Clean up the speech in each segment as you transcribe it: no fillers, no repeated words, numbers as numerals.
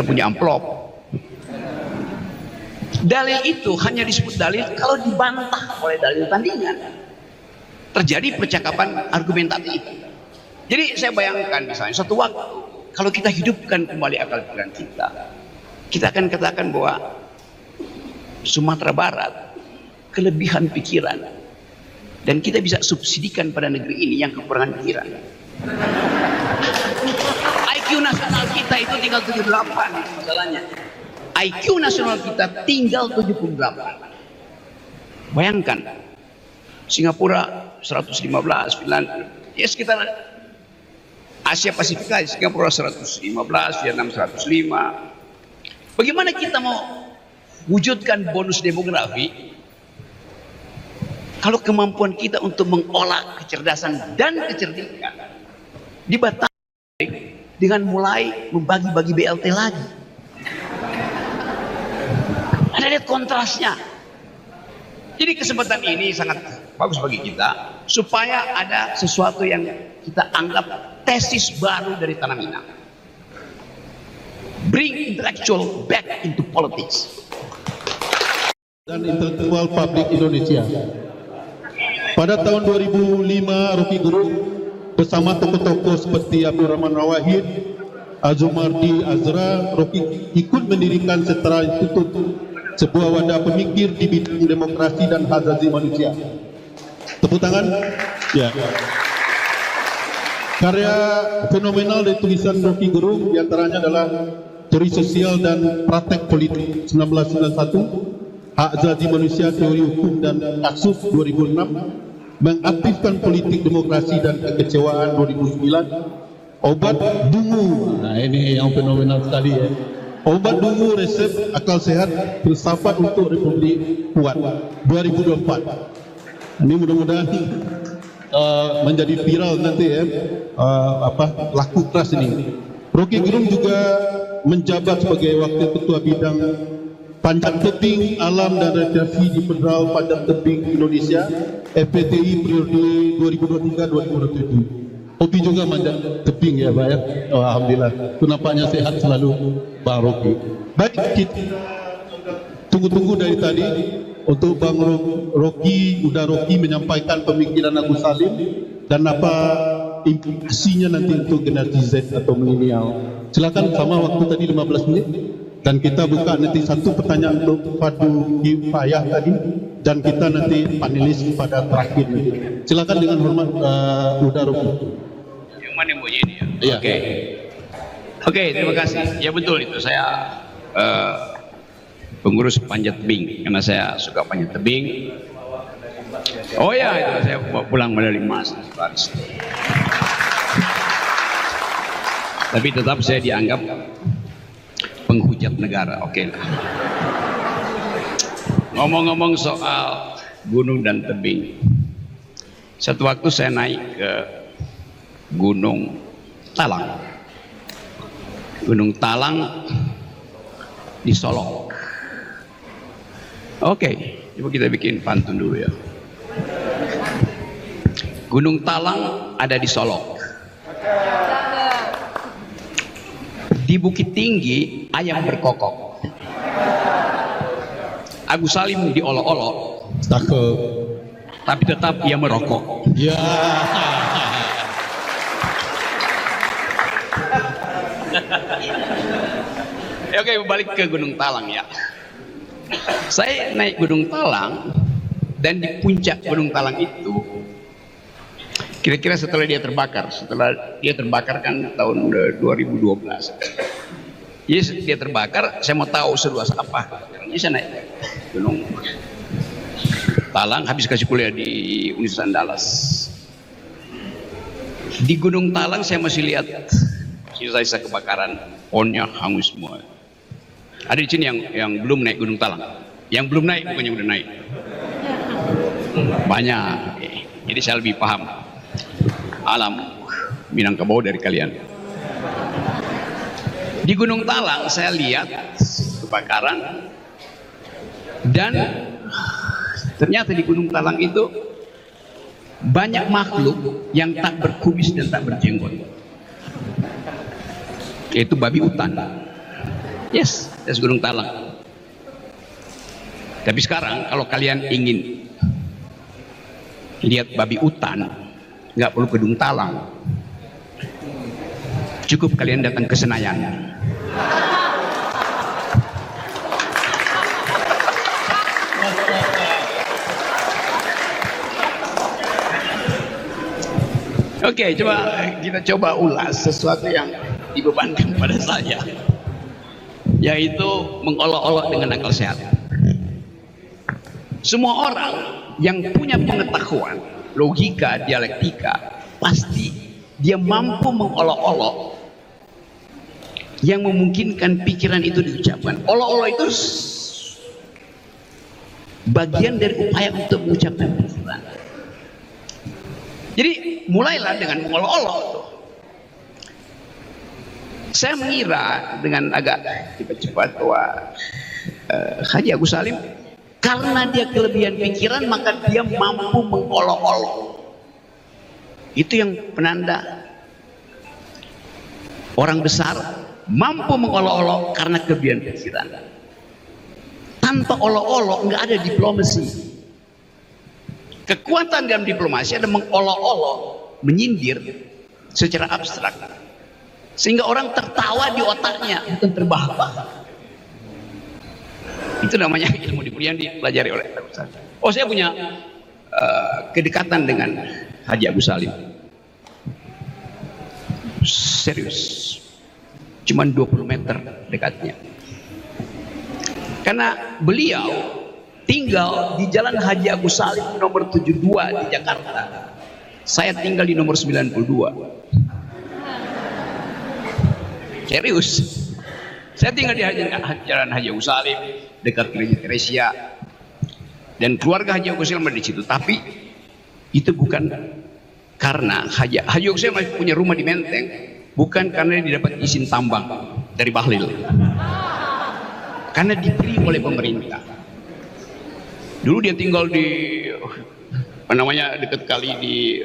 nggak punya amplop. Dalil itu hanya disebut dalil kalau dibantah oleh dalil tandingan. Terjadi percakapan argumentatif. Jadi saya bayangkan misalnya suatu waktu kalau kita hidupkan kembali akal pikiran kita akan katakan bahwa Sumatera Barat kelebihan pikiran dan kita bisa subsidikan pada negeri ini yang kekurangan pikiran. IQ nasional kita itu tinggal 78 masalahnya. IQ nasional kita tinggal 78. Bayangkan Singapura 115, Finlandia ya sekitar Asia Pasifik aja, Singapura 115, Vietnam 105. Bagaimana kita mau wujudkan bonus demografi kalau kemampuan kita untuk mengolah kecerdasan dan kecerdikan dibatasi dengan mulai membagi-bagi BLT lagi? Ada lihat kontrasnya. Jadi kesempatan ini sangat bagus bagi kita supaya ada sesuatu yang kita anggap tesis baru dari Tanah Minang. Bring intellectual back into politics. Dan intelektual publik Indonesia. Pada tahun 2005, Rocky Gerung bersama tokoh-tokoh seperti Abdurrahman Rawahid, Azumardi Azra, Rocky ikut mendirikan Setara Institut, sebuah wadah pemikir di bidang demokrasi dan hak asasi manusia. Tepuk tangan. Ya. Karya fenomenal dari tulisan Rocky Gerung diantaranya adalah Teori Sosial dan Praktek Politik 1991, Hak Asasi Manusia, Teori Hukum dan Kasus 2006, Mengaktifkan Politik Demokrasi dan Kekecewaan 2009, Obat Dungu. Nah ini yang fenomenal sekali ya. Obat Dungu, Resep Akal Sehat, Filsafat untuk Republik Kuat 2024. Ini mudah-mudahan menjadi viral nanti ya, laku keras ini. Rocky Gerung juga menjabat sebagai Wakil Ketua Bidang Panjat Tebing Alam dan Rekreasi di Federal Panjat Tebing Indonesia FPTI periode 2023-2027. Hobi juga manjat tebing ya Pak ya. Oh, alhamdulillah. Itu nampaknya sehat selalu Bang Rocky. Baik, kita tunggu-tunggu dari tadi untuk Bang Rocky menyampaikan pemikiran Agus Salim dan apa implikasinya nanti untuk generasi Z atau milenial. Silakan, sama waktu tadi 15 menit dan kita buka nanti satu pertanyaan untuk Fadu Kifayah tadi dan kita nanti panelis pada terakhir nanti. Silakan dengan hormat Uda Rocky. Yang mana yang bunyi ini ya? Iya. Oke, terima kasih. Ya betul itu saya pengurus panjat tebing karena saya suka panjat tebing. Oh ya, itu saya pulang medali emas di Paris. Tapi tetap saya dianggap penghujat negara. Oke lah. Ngomong-ngomong soal gunung dan tebing, satu waktu saya naik ke Gunung Talang. Gunung Talang di Solok. Oke, coba kita bikin pantun dulu ya. Gunung Talang ada di Solok. Di Bukit Tinggi ayam berkokok. Agus Salim diolok-olok. Cakep. Tapi tetap ia merokok. Ya. Oke, balik ke Gunung Talang ya. Saya naik Gunung Talang dan di puncak Gunung Talang itu kira-kira setelah dia terbakar kan tahun 2012. Yes, dia terbakar, saya mau tahu seluas apa. Jadi saya naik Gunung Talang habis kasih kuliah di Universitas Dallas. Di Gunung Talang saya masih lihat sisa-sisa kebakaran, pohonnya hangus semua. Ada di sini yang belum naik Gunung Talang. Yang belum naik bukan yang udah naik. Banyak. Jadi saya lebih paham alam Minangkabau dari kalian. Di Gunung Talang saya lihat kebakaran dan ternyata di Gunung Talang itu banyak makhluk yang tak berkumis dan tak berjenggot, yaitu babi hutan. Yes, Gunung Talang. Tapi sekarang kalau kalian ingin lihat babi hutan, nggak perlu ke Gunung Talang, cukup kalian datang ke Senayan. Oke, kita coba ulas sesuatu yang dibebankan pada saya, yaitu mengolok-olok dengan akal sehat. Semua orang yang punya pengetahuan, logika, dialektika, pasti dia mampu mengolok-olok yang memungkinkan pikiran itu diucapkan. Olok-olok itu bagian dari upaya untuk mengucapkan pikiran. Jadi mulailah dengan mengolok-olok tuh. Saya mengira dengan agak cepat-cepat bahwa Haji Agus Salim, karena dia kelebihan pikiran maka dia mampu mengolok-olok. Itu yang penanda orang besar mampu mengolok-olok karena kelebihan pikiran. Tanpa olok-olok nggak ada diplomasi. Kekuatan dalam diplomasi ada mengolok-olok, menyindir secara abstrak, sehingga orang tertawa di otaknya, bukan terbahak-bahak. Itu namanya ilmu yang dipelajari oleh Agus Salim. Oh, saya punya kedekatan dengan Haji Agus Salim. Serius. Cuman 20 meter dekatnya. Karena beliau tinggal di Jalan Haji Agus Salim nomor 72 di Jakarta. Saya tinggal di nomor 92. Serius. Saya tinggal di Jalan Haji Agus Salim, dekat Gereja Teresia, dan keluarga Haji Agus Salim ada di situ. Tapi itu bukan karena Haji Agus Salim masih punya rumah di Menteng, bukan karena dia dapat izin tambang dari Bahlil, karena diberi oleh pemerintah. Dulu dia tinggal di dekat kali di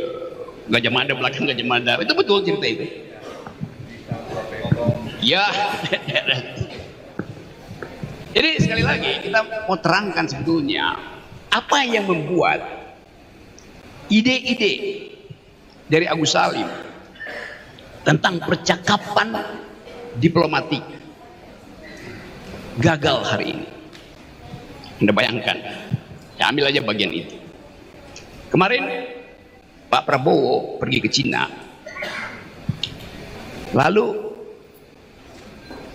Gajah Mada, belakang Gajah Mada. Itu betul cerita itu. Ya. Jadi sekali lagi kita mau terangkan sebetulnya apa yang membuat ide-ide dari Agus Salim tentang percakapan diplomatik gagal hari ini. Anda bayangkan, ya ambil aja bagian itu. Kemarin Pak Prabowo pergi ke Cina, lalu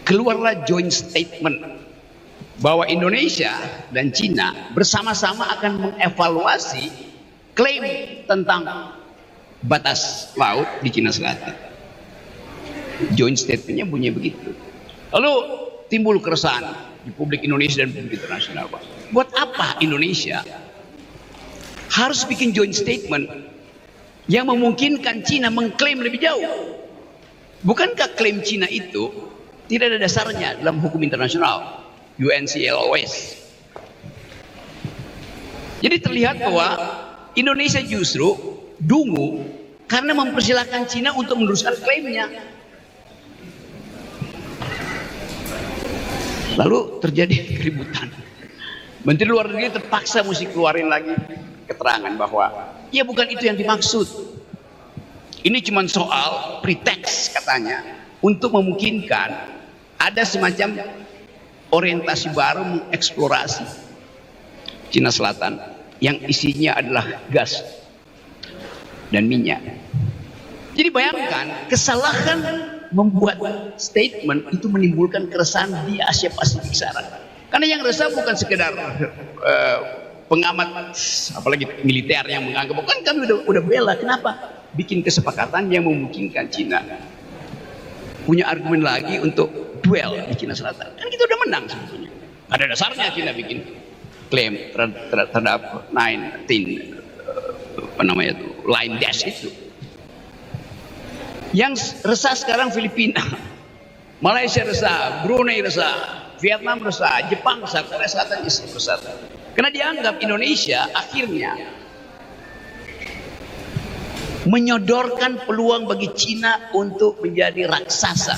keluarlah joint statement bahwa Indonesia dan Cina bersama-sama akan mengevaluasi klaim tentang batas laut di Cina Selatan. Joint statementnya bunyi begitu. Lalu timbul keresahan di publik Indonesia dan publik internasional. Buat apa Indonesia harus bikin joint statement yang memungkinkan Cina mengklaim lebih jauh? Bukankah klaim Cina itu tidak ada dasarnya dalam hukum internasional, UNCLOS? Jadi terlihat bahwa Indonesia justru dungu karena mempersilahkan Cina untuk meneruskan klaimnya. Lalu terjadi keributan. Menteri Luar Negeri terpaksa mesti keluarin lagi keterangan bahwa ya bukan itu yang dimaksud. Ini cuma soal pretext katanya untuk memungkinkan ada semacam orientasi baru mengeksplorasi Cina Selatan yang isinya adalah gas dan minyak. Jadi bayangkan kesalahan membuat statement itu menimbulkan keresahan di Asia Pasifik sana. Karena yang resah bukan sekedar pengamat, apalagi militer yang menganggap bukan kami udah bela, kenapa bikin kesepakatan yang memungkinkan Cina punya argumen lagi untuk duel di Cina Selatan. Kan kita udah menang sebetulnya. Ada dasarnya Cina bikin klaim terhadap line dash itu. Yang resah sekarang Filipina, Malaysia resah, Brunei resah, Vietnam resah, Jepang resah, Korea Selatan resah. Karena dianggap Indonesia akhirnya menyodorkan peluang bagi Cina untuk menjadi raksasa.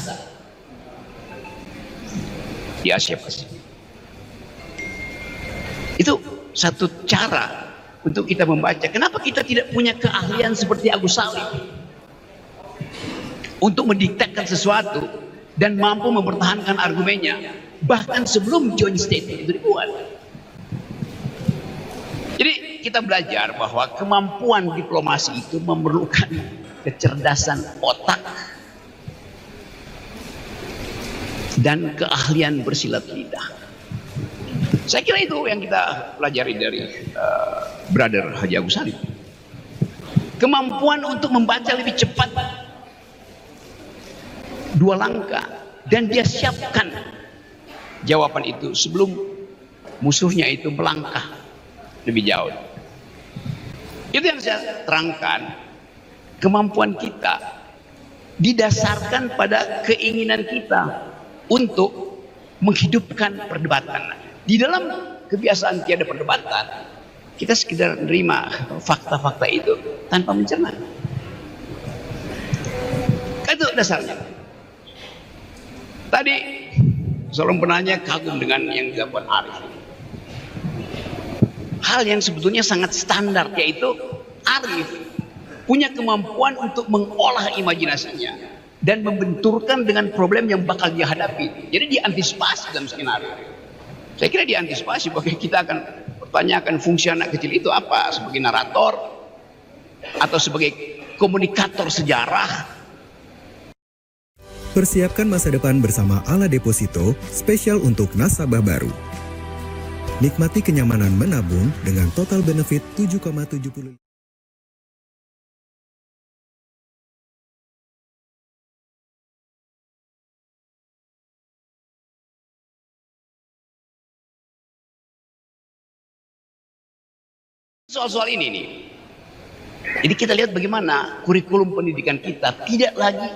di Asia Pasifik. Itu satu cara untuk kita membaca. Kenapa kita tidak punya keahlian seperti Agus Salim untuk mendiktekan sesuatu dan mampu mempertahankan argumennya bahkan sebelum joint statement itu dibuat. Jadi kita belajar bahwa kemampuan diplomasi itu memerlukan kecerdasan otak dan keahlian bersilat lidah. Saya kira itu yang kita pelajari dari Brother Haji Agus Salim. Kemampuan untuk membaca lebih cepat, 2 langkah, dan dia siapkan jawaban itu sebelum musuhnya itu melangkah lebih jauh. Itu yang saya terangkan. Kemampuan kita didasarkan pada keinginan kita untuk menghidupkan perdebatan. Di dalam kebiasaan tiada perdebatan, kita sekedar menerima fakta-fakta itu tanpa mencerna. Itu dasarnya. Tadi seorang penanya kagum dengan yang dilakukan Arif. Hal yang sebetulnya sangat standar, yaitu Arif punya kemampuan untuk mengolah imajinasinya dan membenturkan dengan problem yang bakal dia hadapi. Jadi diantisipasi dalam skenario. Saya kira diantisipasi bahwa kita akan pertanyakan fungsi anak kecil itu apa, sebagai narator atau sebagai komunikator sejarah. Persiapkan masa depan bersama Ala Deposito, spesial untuk nasabah baru. Nikmati kenyamanan menabung dengan total benefit 7,75. Soal-soal ini nih. Jadi kita lihat bagaimana kurikulum pendidikan kita tidak lagi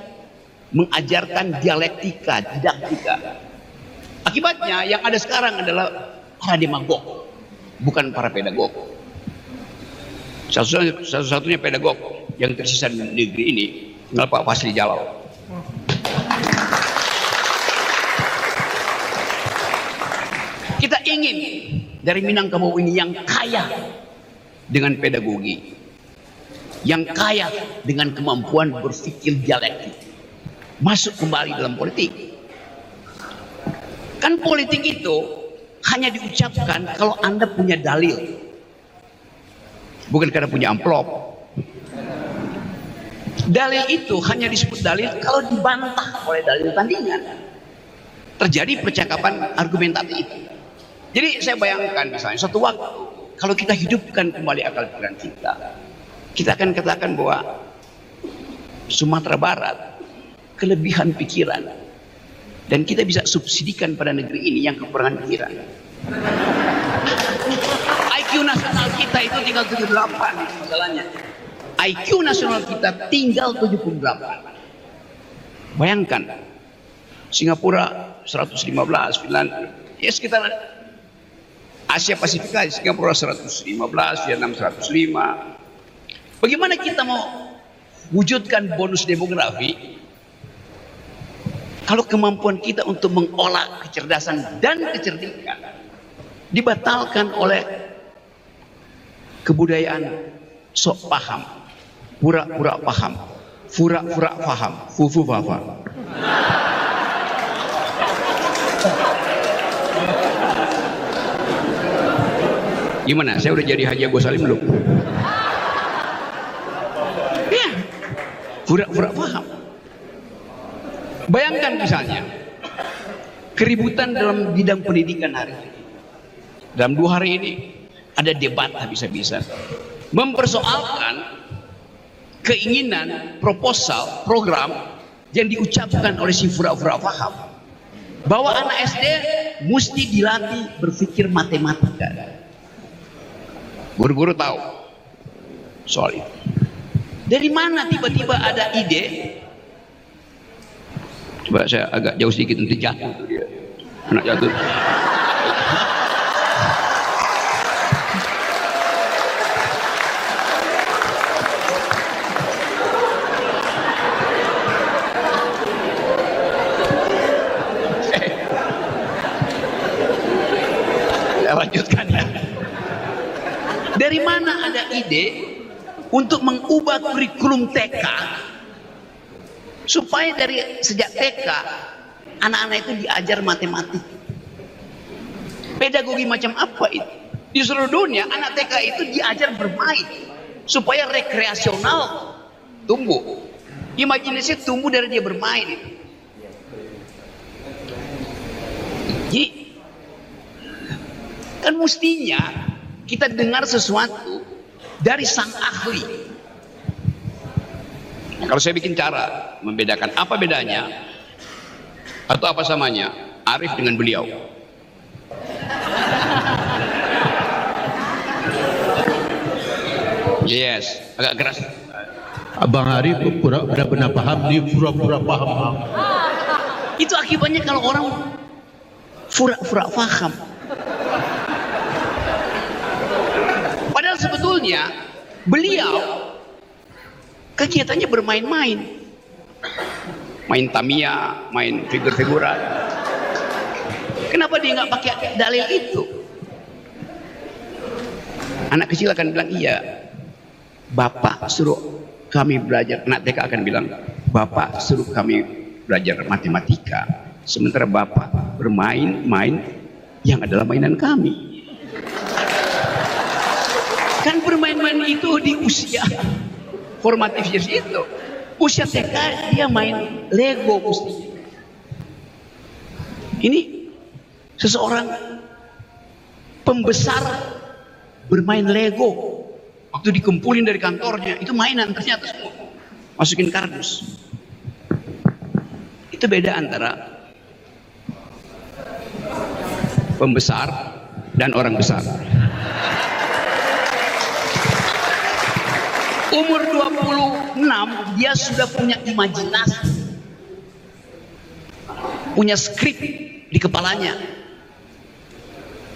mengajarkan dialektika, didaktika. Akibatnya yang ada sekarang adalah para demagog, bukan para pedagog. Satu-satunya pedagog yang tersisa di negeri ini adalah Pak Fasli Jalal. Kita ingin dari Minangkabau ini yang kaya dengan pedagogi, yang kaya dengan kemampuan berpikir dialektik, masuk kembali dalam politik. Kan politik itu hanya diucapkan kalau Anda punya dalil, bukan karena punya amplop. Dalil itu hanya disebut dalil kalau dibantah oleh dalil tandingan. Terjadi percakapan argumentatif. Jadi saya bayangkan misalnya suatu waktu kalau kita hidupkan kembali akal pikiran kita, kita akan katakan bahwa Sumatera Barat kelebihan pikiran, dan kita bisa subsidikan pada negeri ini yang kekurangan pikiran. IQ nasional kita itu tinggal 78 masalahnya. IQ nasional kita tinggal 78. Bayangkan, Singapura 115, Finlandia, ya sekitar Asia Pasifik, Singapura 115, Vietnam 105. Bagaimana kita mau wujudkan bonus demografi kalau kemampuan kita untuk mengolah kecerdasan dan kecerdikan dibatalkan oleh kebudayaan sok paham, pura-pura paham, pura-pura paham, fufu fafa. Gimana? Saya udah jadi Haji Agus Salim belum? Ya, pura-pura paham. Bayangkan misalnya keributan dalam bidang pendidikan hari ini. Dalam 2 hari ini ada debat habis-habisan mempersoalkan keinginan proposal program yang diucapkan oleh si pura-pura paham bahwa anak SD mesti dilatih berpikir matematika. Guru-guru tahu soal itu. Dari mana tiba-tiba ada ide? Coba saya agak jauh sedikit, nanti jatuh tuh dia. Anak jatuh. bagaimana ada ide untuk mengubah kurikulum TK supaya dari sejak TK anak-anak itu diajar matematik. Pedagogi macam apa itu? Di seluruh dunia anak TK itu diajar bermain supaya rekreasional tumbuh. Imajinasi tumbuh dari dia bermain. Jadi kan mestinya kita dengar sesuatu dari sang ahli. Nah, kalau saya bikin cara membedakan apa bedanya atau apa samanya Arif dengan beliau. Yes, agak keras. Abang Arif benar-benar paham, dia pura-pura paham. Itu akibatnya kalau orang pura-pura paham. Padahal sebetulnya beliau kegiatannya bermain-main. Main Tamiya, main figur-figuran. Kenapa dia nggak pakai dalil itu? Anak kecil akan bilang, iya, Bapak suruh kami belajar. Anak TK akan bilang, Bapak suruh kami belajar matematika. Sementara Bapak bermain-main yang adalah mainan kami. Kan bermain-main itu di usia formatif itu. Usia TK dia main Lego mestinya. Ini seseorang pembesar bermain Lego. Waktu dikumpulin dari kantornya, itu mainan ternyata semua. Masukin kardus. Itu beda antara pembesar dan orang besar. Umur 26 dia sudah punya imajinasi, punya skrip di kepalanya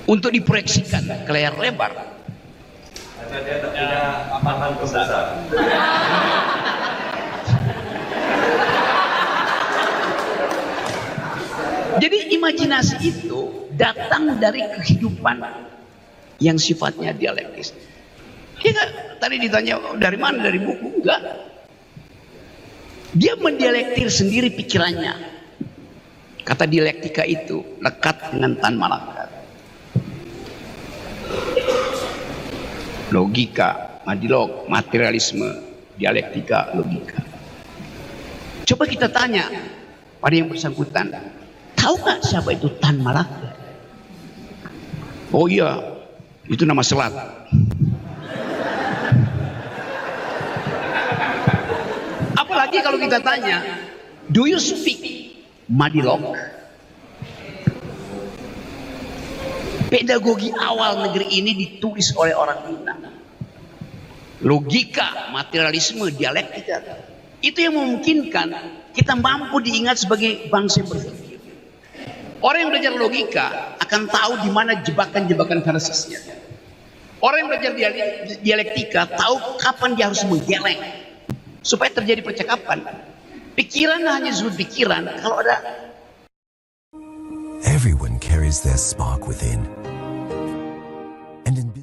untuk diproyeksikan ke layar lebar. Karena dia tak punya amatan besar. Jadi imajinasi itu datang dari kehidupan yang sifatnya dialektis. Dia gak, tadi ditanya dari mana, dari buku, enggak. Dia mendialektir sendiri pikirannya. Kata dialektika itu lekat dengan Tan Malaka. Logika, madilog, materialisme, dialektika, logika. Coba kita tanya pada yang bersangkutan, tahu nggak siapa itu Tan Malaka? Oh iya, itu nama selat. Apalagi kalau kita tanya, do you speak madilog? Pedagogi awal negeri ini ditulis oleh orang Minang. Logika, materialisme, dialektika. Itu yang memungkinkan kita mampu diingat sebagai bangsa yang berpikir. Orang yang belajar logika akan tahu di mana jebakan-jebakan farsisnya. Orang yang belajar dialektika tahu kapan dia harus menggeleng supaya terjadi percakapan. Pikiran hanya disebut pikiran kalau ada. Everyone carries their spark within. And in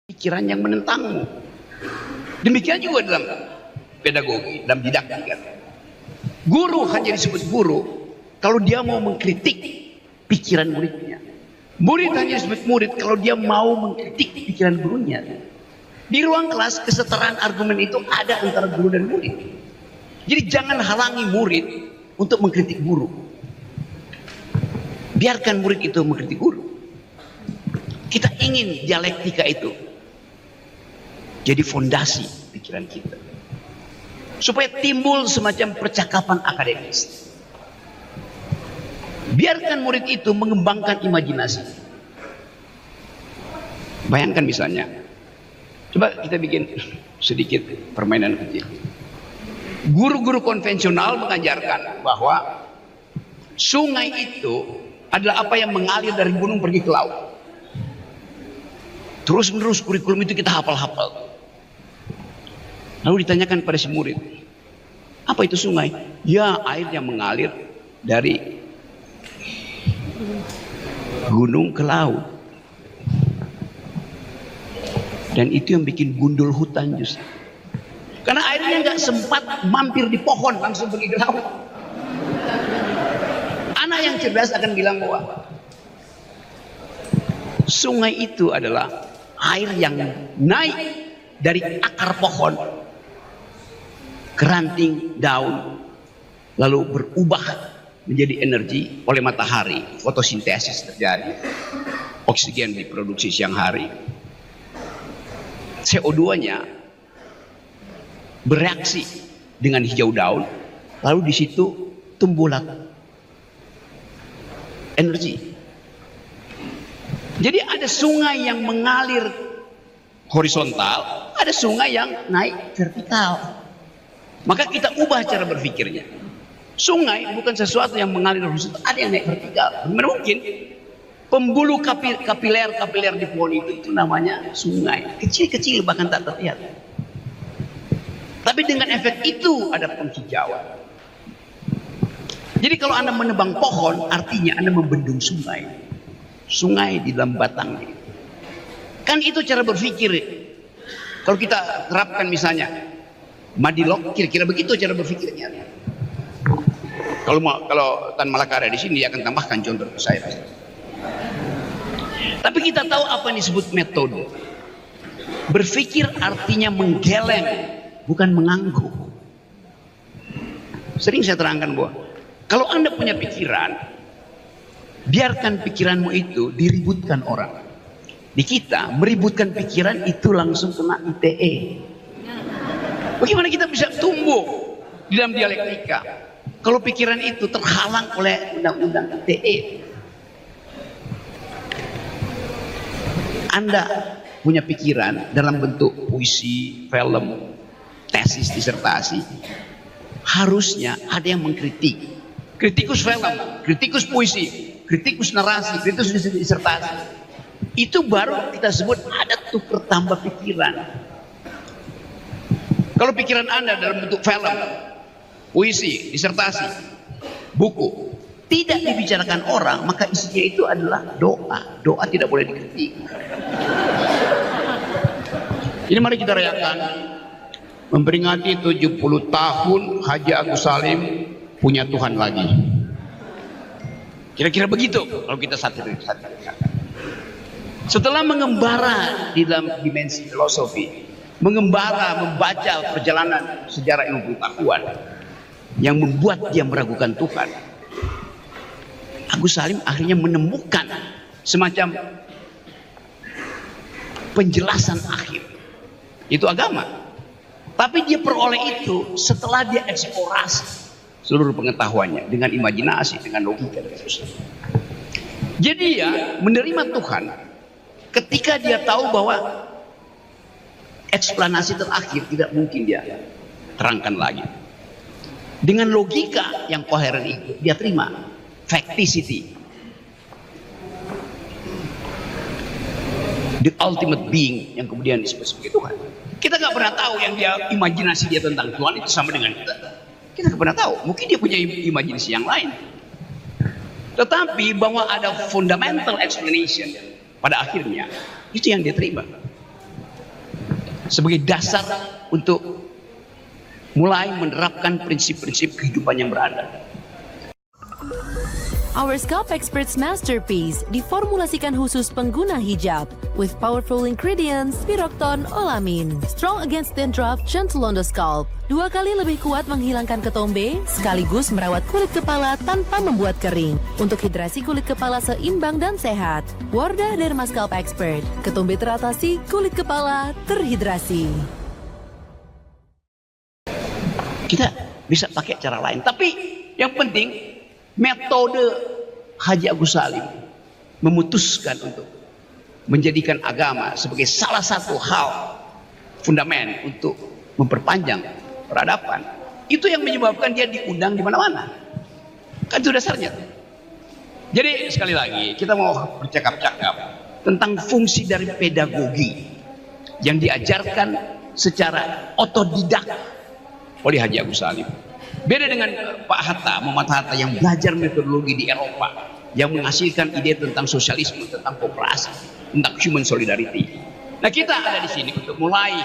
pikiran yang menentangmu. Demikian juga dalam pedagogi, dalam didaktika. Guru hanya disebut guru kalau dia mau mengkritik pikiran muridnya. Murid hanya disebut murid kalau dia mau mengkritik pikiran gurunya. Di ruang kelas kesetaraan argumen itu ada antara guru dan murid. Jadi jangan halangi murid untuk mengkritik guru. Biarkan murid itu mengkritik guru. Kita ingin dialektika itu jadi fondasi pikiran kita, supaya timbul semacam percakapan akademis. Biarkan murid itu mengembangkan imajinasi. Bayangkan misalnya, coba kita bikin sedikit permainan kecil. Guru-guru konvensional mengajarkan bahwa sungai itu adalah apa yang mengalir dari gunung pergi ke laut. Terus menerus kurikulum itu kita hafal-hafal. Lalu ditanyakan pada si murid, apa itu sungai? Ya, air yang mengalir dari gunung ke laut. Dan itu yang bikin gundul hutan justru. Karena airnya nggak sempat mampir di pohon, langsung pergi ke laut. Anak yang cerdas akan bilang bahwa sungai itu adalah air yang naik dari akar pohon ke ranting daun, lalu berubah menjadi energi oleh matahari, fotosintesis terjadi, oksigen diproduksi siang hari, CO2-nya bereaksi dengan hijau daun, lalu di situ tumbuhlah energi. Jadi ada sungai yang mengalir horizontal, ada sungai yang naik vertikal. Maka kita ubah cara berpikirnya. Sungai bukan sesuatu yang mengalir horizontal, ada yang naik vertikal. Bagaimana mungkin? Pembuluh kapiler di pohon itu namanya sungai. Kecil-kecil bahkan tak terlihat. Tapi dengan efek itu ada penghijauan. Jadi kalau Anda menebang pohon, artinya Anda membendung sungai. Sungai di dalam batangnya. Kan itu cara berpikir. Kalau kita terapkan misalnya Madilog, kira-kira begitu cara berpikirnya. Kalau Tan Malaka ada di sini, dia akan tambahkan contoh ke saya. Tapi kita tahu apa yang disebut metode. Berpikir artinya menggeleng, bukan mengangguk. Sering saya terangkan bahwa kalau Anda punya pikiran, biarkan pikiranmu itu diributkan orang. Di kita, meributkan pikiran itu langsung kena ITE. Bagaimana kita bisa tumbuh di dalam dialektika kalau pikiran itu terhalang oleh undang-undang ITE? Anda punya pikiran dalam bentuk puisi, film, tesis, disertasi, harusnya ada yang mengkritik. Kritikus film, kritikus puisi, kritikus narasi, kritikus disertasi. Itu baru kita sebut ada tukar tambah pikiran. Kalau pikiran Anda dalam bentuk film, puisi, disertasi, buku, tidak dibicarakan orang, maka isinya itu adalah doa. Doa tidak boleh dikritik. Jadi mari kita rayakan memperingati 70 tahun Haji Agus Salim punya Tuhan lagi. Kira-kira begitu kalau kita satiriskan. Setelah mengembara di dalam dimensi filosofi, mengembara membaca perjalanan sejarah ilmu pengetahuan yang membuat dia meragukan Tuhan, Agus Salim akhirnya menemukan semacam penjelasan akhir, itu agama. Tapi dia peroleh itu setelah dia eksplorasi seluruh pengetahuannya dengan imajinasi, dengan logika dan seterusnya. Jadi dia menerima Tuhan ketika dia tahu bahwa eksplanasi terakhir tidak mungkin dia terangkan lagi. Dengan logika yang koheren itu dia terima facticity, the ultimate being yang kemudian disebut sebagai Tuhan. Kita nggak pernah tahu yang dia imajinasi dia tentang Tuhan itu sama dengan kita. Kita nggak pernah tahu. Mungkin dia punya imajinasi yang lain. Tetapi bahwa ada fundamental explanation pada akhirnya itu yang dia terima sebagai dasar untuk mulai menerapkan prinsip-prinsip kehidupan yang beradab. Our Scalp Experts Masterpiece diformulasikan khusus pengguna hijab with powerful ingredients Spiroxton Olamin. Strong against dandruff, gentle on the scalp. 2 kali lebih kuat menghilangkan ketombe sekaligus merawat kulit kepala tanpa membuat kering. Untuk hidrasi kulit kepala seimbang dan sehat. Wardah Derma Scalp Expert. Ketombe teratasi, kulit kepala terhidrasi. Kita bisa pakai cara lain, tapi yang penting metode Haji Agus Salim memutuskan untuk menjadikan agama sebagai salah satu hal fundament untuk memperpanjang peradaban. Itu yang menyebabkan dia diundang di mana-mana. Kan itu dasarnya. Jadi sekali lagi kita mau bercakap-cakap tentang fungsi dari pedagogi yang diajarkan secara otodidak oleh Haji Agus Salim. Beda dengan Pak Hatta, Muhammad Hatta yang belajar metodologi di Eropa, yang menghasilkan ide tentang sosialisme, tentang kooperasi, tentang human solidarity. Nah, kita ada di sini untuk mulai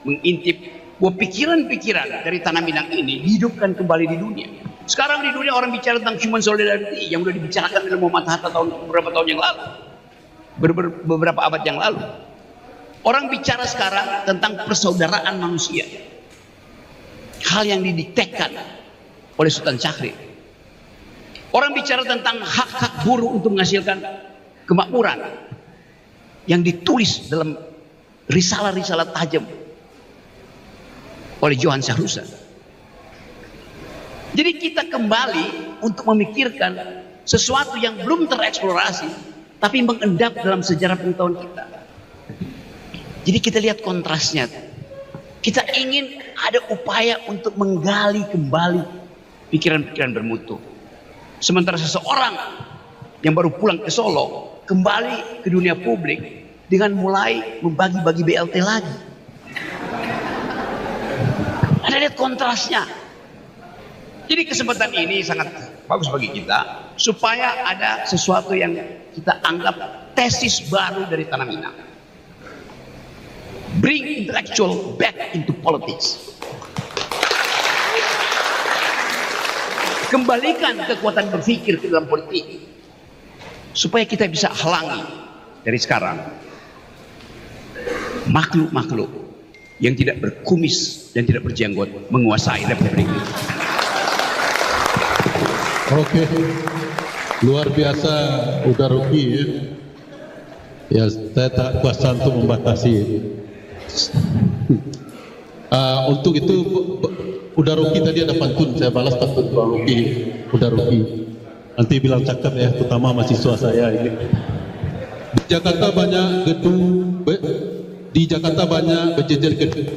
mengintip bahwa pikiran-pikiran dari Tanah Minang ini dihidupkan kembali di dunia. Sekarang di dunia orang bicara tentang human solidarity yang sudah dibicarakan oleh Muhammad Hatta beberapa tahun yang lalu, beberapa abad yang lalu. Orang bicara sekarang tentang persaudaraan manusia. Hal yang didiktekan oleh Sultan Syahrir. Orang bicara tentang hak-hak buruh untuk menghasilkan kemakmuran yang ditulis dalam risalah-risalah tajam oleh Johan Sahrusa. Jadi kita kembali untuk memikirkan sesuatu yang belum tereksplorasi tapi mengendap dalam sejarah pengetahuan kita. Jadi kita lihat kontrasnya. Kita ingin ada upaya untuk menggali kembali pikiran-pikiran bermutu. Sementara seseorang yang baru pulang ke Solo kembali ke dunia publik dengan mulai membagi-bagi BLT lagi. Ada lihat kontrasnya. Jadi kesempatan ini sangat bagus bagi kita supaya ada sesuatu yang kita anggap tesis baru dari Tanah Minang. Bring intellectual back into politics. Kembalikan kekuatan berpikir ke dalam politik supaya kita bisa halangi dari sekarang makhluk-makhluk yang tidak berkumis dan tidak berjenggot menguasai republik ini. Oke, luar biasa Uda Ruki ya. Ya, saya tak kuasa untuk membatasi. Untuk itu Uda Ruki tadi ada pantun, saya balas pantun Uda Ruki. Nanti bilang cakap ya, terutama mahasiswa saya ini. Di Jakarta banyak gedung, berjejer gedung,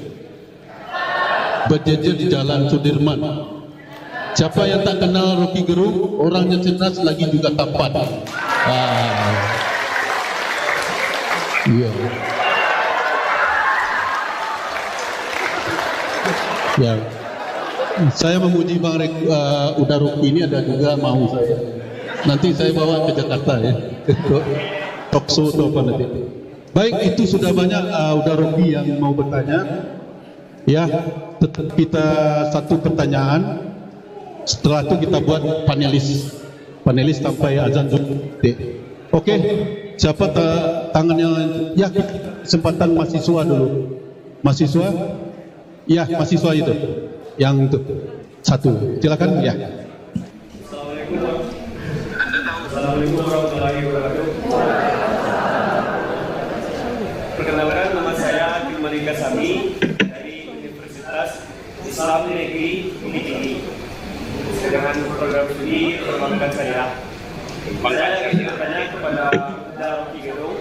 berjejer di Jalan Sudirman. Siapa yang tak kenal Rocky Gerung, orangnya cerdas lagi juga tampan. Iya. Ya, saya memuji Bang Uda Ruki ini ada juga mau saya. Nanti saya bawa ke Jakarta ya, ke talkshow atau apa nanti. Baik, itu sudah banyak Uda Ruki yang mau bertanya. Ya, kita satu pertanyaan. Setelah itu kita buat panelis sampai azan Zuhur. Oke, siapa tangan yang ya kesempatan mahasiswa dulu. Mahasiswa? Ya, mahasiswa itu. Yang itu. Satu. Silakan ya. Assalamualaikum warahmatullahi wabarakatuh. Perkenalkan, nama saya Tilmani Kasami dari Universitas Islam Negeri Bukit Tinggi. Dengan program studi perbankan saya ingin bertanya kepada Rocky Gerung.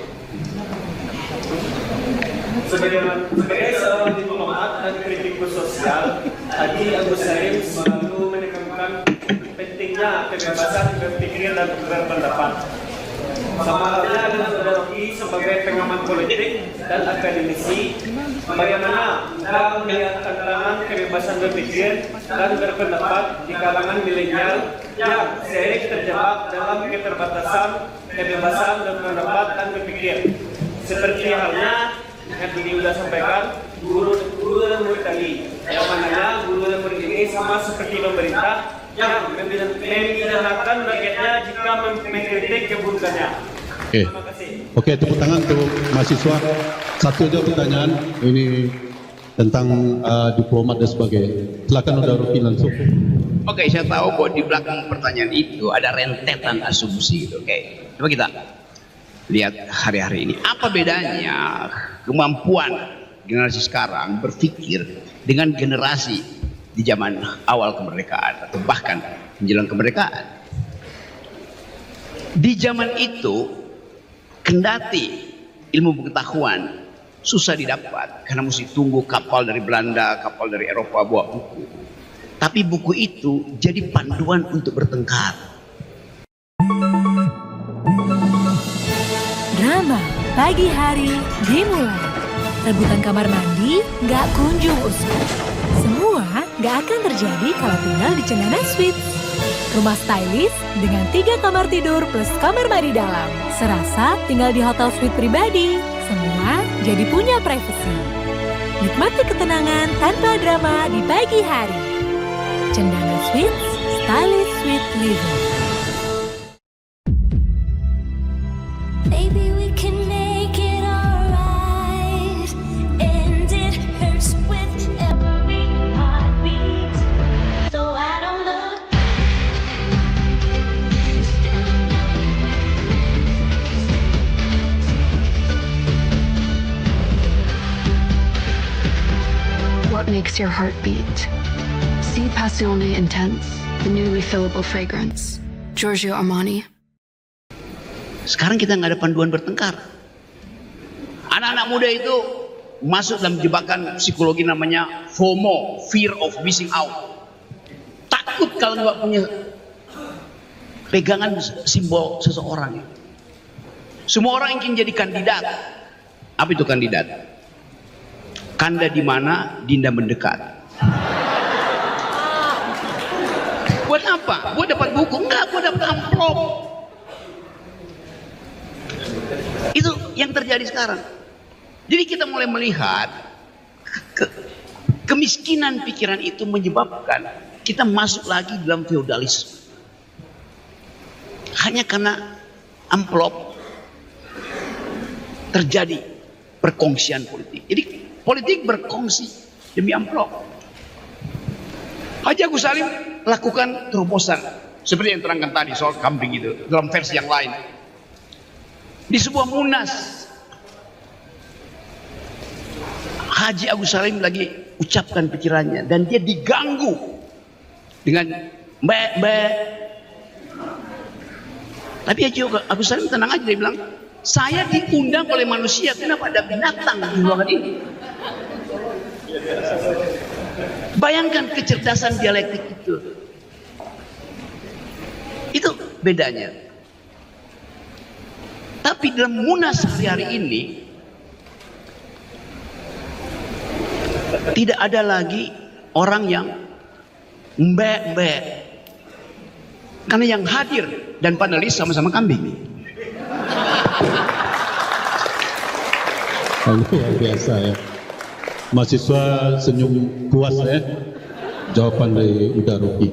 Sebagai seorang diplomat dan kritikus sosial, Haji Agus Salim selalu menekankan pentingnya kebebasan berpikir dan berpendapat. Sama halnya dengan Rocky sebagai pengamat politik dan akademisi, bagaimana Anda melihat tantangan kebebasan berpikir dan berpendapat di kalangan milenial yang sering terjebak dalam keterbatasan kebebasan berpendapat dan berpikir, seperti halnya yang tadi sudah sampaikan guru dan murid tadi, yang mananya guru dan murid ini sama seperti pemerintah yang memidanakan rakyatnya jika mengkritik keburukannya. Oke. Terima kasih. Oke, tepuk tangan untuk mahasiswa. Satu aja pertanyaan ini tentang diplomat dan sebagainya. Silakan Uda Ruki langsung. Oke, saya tahu bahwa di belakang pertanyaan itu ada rentetan asumsi. Oke, coba kita lihat hari-hari ini. Apa bedanya kemampuan generasi sekarang berpikir dengan generasi di zaman awal kemerdekaan atau bahkan menjelang kemerdekaan? Di zaman itu, kendati ilmu pengetahuan susah didapat karena mesti tunggu kapal dari Belanda, kapal dari Eropa bawa buku. Tapi buku itu jadi panduan untuk bertengkar. Drama pagi hari dimulai. Rebutan kamar mandi nggak kunjung usai. Semua nggak akan terjadi kalau tinggal di Cendana Suites. Rumah stylish dengan 3 kamar tidur plus kamar mandi dalam. Serasa tinggal di hotel suite pribadi. Semua jadi punya privasi. Nikmati ketenangan tanpa drama di pagi hari. Cendana Suites, stylish suite living. Maybe we can make it alright, and it hurts with every heartbeat. So I don't look. What makes your heart beat? See Passione Intense, the new refillable fragrance. Giorgio Armani. Sekarang kita nggak ada panduan bertengkar. Anak-anak muda itu masuk dalam jebakan psikologi namanya FOMO, fear of missing out. Takut kalau nggak punya pegangan simbol seseorang. Semua orang ingin jadi kandidat. Apa itu kandidat? Kanda di mana, Dinda mendekat. Buat apa? Buat dapat buku? Enggak, buat dapat amplop. Itu yang terjadi sekarang. Jadi kita mulai melihat kemiskinan pikiran itu menyebabkan kita masuk lagi dalam feodalisme. Hanya karena amplop terjadi perkongsian politik. Jadi politik berkongsi demi amplop. Haji Agus Salim lakukan terobosan seperti yang terangkan tadi soal kambing itu dalam versi yang lain. Di sebuah munas, Haji Agus Salim lagi ucapkan pikirannya dan dia diganggu dengan mbak. Tapi Haji Agus Salim tenang aja, dia bilang, saya diundang oleh manusia, kenapa ada binatang di ruangan ini? Bayangkan kecerdasan dialektik itu. Itu bedanya. Tapi dalam munas hari-hari ini tidak ada lagi orang yang mbak. Karena yang hadir dan panelis sama-sama kambing. Luar biasa ya. Mahasiswa senyum puas ya. Jawaban dari Uda Rocky.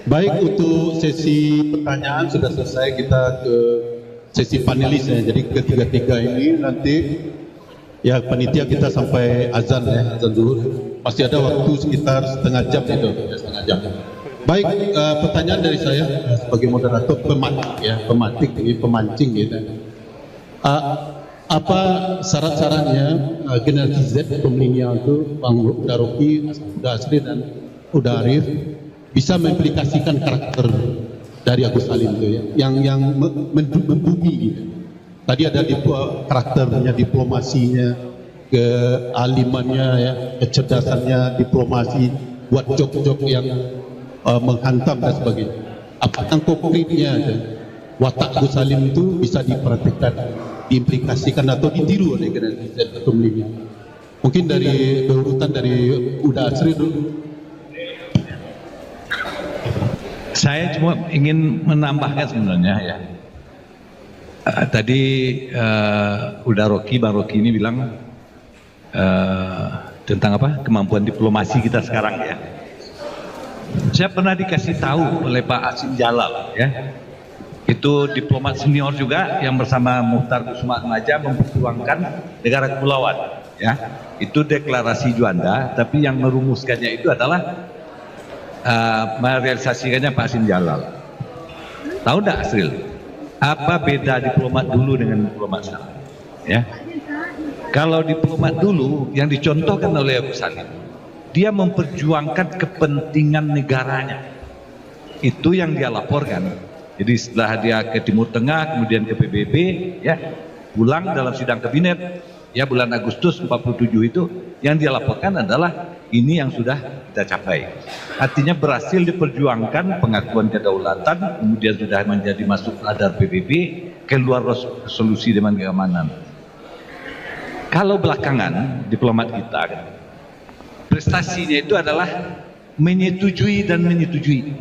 Baik, untuk sesi pertanyaan sudah selesai, kita ke sesi panelis ya. Jadi ketiga-tiga ini nanti ya panitia kita sampai azan ya, azan dulu. Masih ada waktu sekitar setengah jam itu, ya, setengah jam. Baik, pertanyaan dari saya sebagai moderator pematik ini pemancing gitu. Apa syarat-syaratnya generasi Z atau milenial itu Bang Daroki, Uda Asri dan Uda Arif bisa memplikasikan karakter dari Agus Salim itu ya, yang membumi gitu. Tadi ada karakternya, diplomasinya, kealimannya ya, kecerdasannya, diplomasi, buat job-job yang menghantam dan sebagainya. Apa yang konkretnya watak Agus Salim itu bisa diperhatikan, diimplikasikan atau ditiru oleh generasi Z atau milenial? Mungkin dari berurutan dari Uda Asri dulu. Saya cuma ingin menambahkan sebenarnya ya. Tadi Uda Rocky, Bang Rocky ini bilang tentang apa? Kemampuan diplomasi kita sekarang ya. Saya pernah dikasih tahu oleh Pak Asim Jalal ya. Itu diplomat senior juga yang bersama Muhtar Kusuma-Atmaja memperjuangkan negara kepulauan ya. Itu deklarasi Juanda, tapi yang merumuskannya itu adalah merealisasikannya Pak Asim Jalal. Tahu enggak Asril? Apa beda diplomat dulu dengan diplomat sekarang? Ya. Kalau diplomat dulu yang dicontohkan oleh Agus Salim, dia memperjuangkan kepentingan negaranya. Itu yang dia laporkan. Jadi setelah dia ke Timur Tengah, kemudian ke PBB, ya, pulang dalam sidang kabinet, ya bulan Agustus 47 itu, yang dia laporkan adalah ini yang sudah kita capai. Artinya berhasil diperjuangkan pengakuan kedaulatan, kemudian sudah menjadi masuk radar PBB, keluar resolusi Dewan Keamanan. Kalau belakangan diplomat kita prestasinya itu adalah menyetujui dan menyetujui.